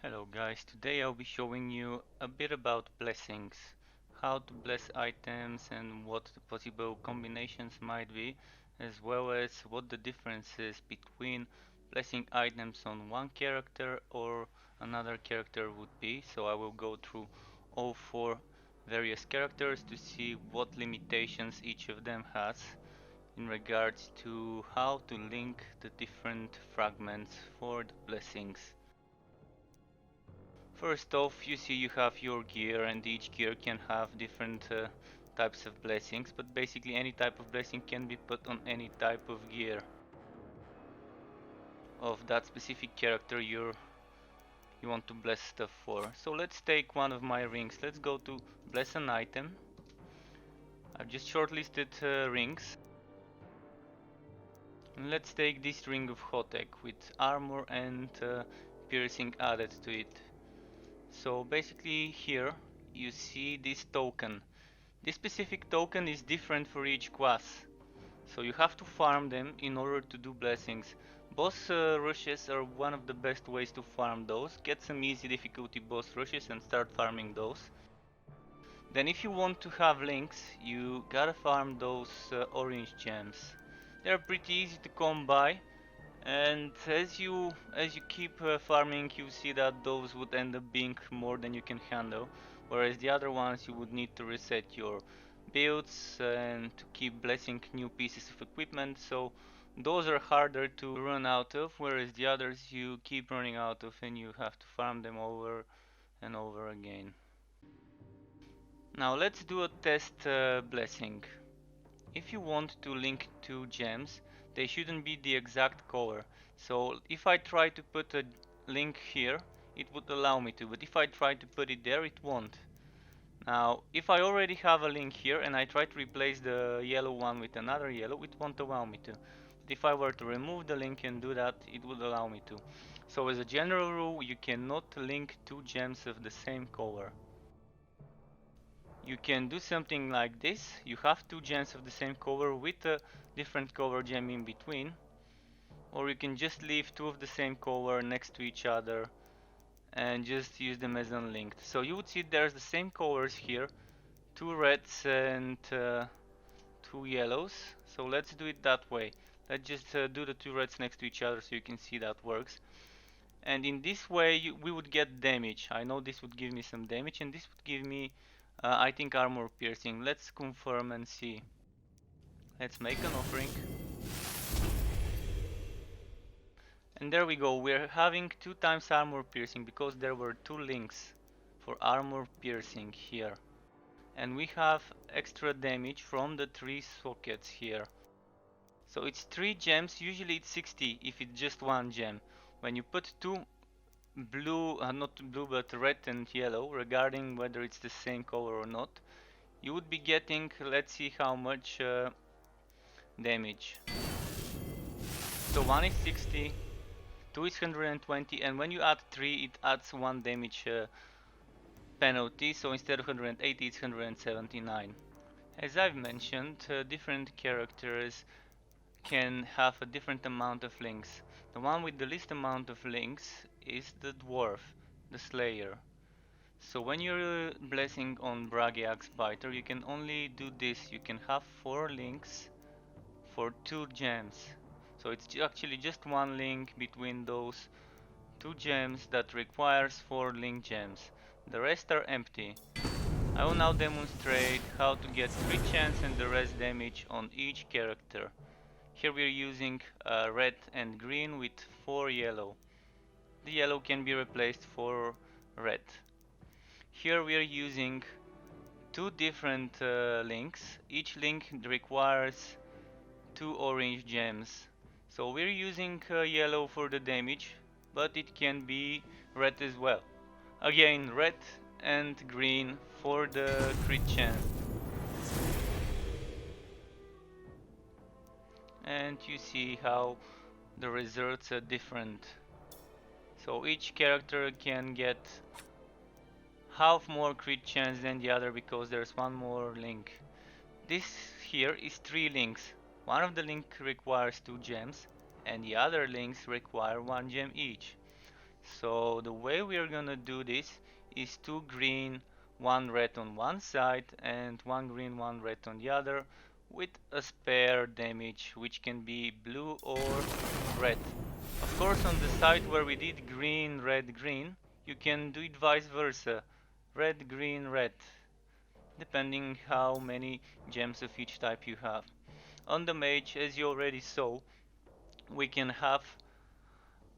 Hello guys, today I'll be showing you a bit about blessings, how to bless items and what the possible combinations might be, as well as what the difference is between blessing items on one character or another character would be. So I will go through all four various characters to see what limitations each of them has in regards to how to link the different fragments for the blessings. First off, you see you have your gear, and each gear can have different types of blessings, but basically any type of blessing can be put on any type of gear of that specific character you want to bless stuff for. So let's take one of my rings. Let's go to bless an item. I've just shortlisted rings. And let's take this ring of Hotek with armor and piercing added to it. So basically here you see this token. This specific token is different for each class, so you have to farm them in order to do blessings. Boss rushes are one of the best ways to farm those. Get some easy difficulty boss rushes and start farming those. Then if you want to have links, you gotta farm those orange gems. They're pretty easy to come by, and as you keep farming, you see that those would end up being more than you can handle, whereas the other ones you would need to reset your builds and to keep blessing new pieces of equipment. So those are harder to run out of, whereas the others you keep running out of and you have to farm them over and over again. Now let's do a test blessing. If you want to link two gems, they shouldn't be the exact color. So if I try to put a link here, it would allow me to, but if I try to put it there, it won't. Now, if I already have a link here and I try to replace the yellow one with another yellow, it won't allow me to. But if I were to remove the link and do that, it would allow me to. So as a general rule, you cannot link two gems of the same color. You can do something like this. You have two gems of the same color with a different color gem in between, or you can just leave two of the same color next to each other and just use them as unlinked. So you would see there's the same colors here, two reds and two yellows. So let's do it that way. Let's just do the two reds next to each other so you can see that works. And in this way we would get damage. I know this would give me some damage, and this would give me I think armor piercing. Let's confirm and see. Let's make an offering. And there we go. We're having 2 times armor piercing because there were 2 links for armor piercing here. And we have extra damage from the 3 sockets here. So it's 3 gems. Usually it's 60 if it's just 1 gem. When you put 2 blue, not blue but red and yellow, regarding whether it's the same color or not, you would be getting, let's see how much damage. So 1 is 60, 2 is 120, and when you add 3 it adds 1 damage penalty, so instead of 180 it's 179. As I've mentioned, different characters can have a different amount of links. The one with the least amount of links is the dwarf, the slayer. So when you're blessing on Bragiax Biter, you can only do this. You can have 4 links for 2 gems. So it's actually just 1 link between those 2 gems that requires 4 link gems. The rest are empty. I will now demonstrate how to get crit chance and the rest damage on each character. Here we're using red and green with 4 yellow. The yellow can be replaced for red. Here we are using 2 different links. Each link requires 2 orange gems. So we're using yellow for the damage, but it can be red as well. Again, red and green for the crit chance. And you see how the results are different. So each character can get half more crit chance than the other because there's 1 more link. This here is 3 links. One of the links requires 2 gems and the other links require 1 gem each. So the way we are gonna do this is 2 green, 1 red on one side and 1 green, 1 red on the other, with a spare damage which can be blue or red. Of course, on the side where we did green, red, green, you can do it vice versa, red, green, red, depending how many gems of each type you have. On the mage, as you already saw, we can have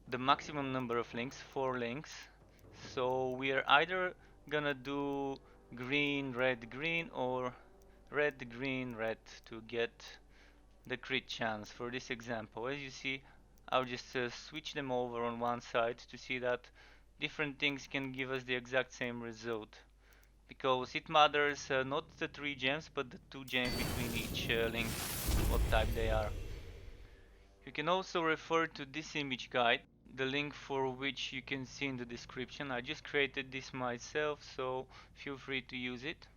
the maximum number of links, 4 links. So we are either gonna do green, red, green, or red, green, red to get the crit chance for this example. As you see, I'll just switch them over on one side to see that different things can give us the exact same result. Because it matters not the 3 gems, but the 2 gems between each link, what type they are. You can also refer to this image guide, the link for which you can see in the description. I just created this myself, so feel free to use it.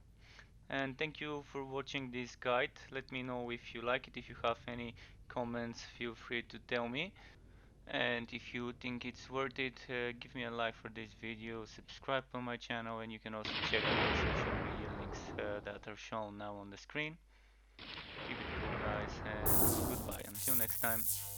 And thank you for watching this guide. Let me know if you like it. If you have any comments, feel free to tell me. And if you think it's worth it, give me a like for this video, subscribe on my channel, and you can also check my social media links that are shown now on the screen. Keep it cool, guys, and goodbye. Until next time.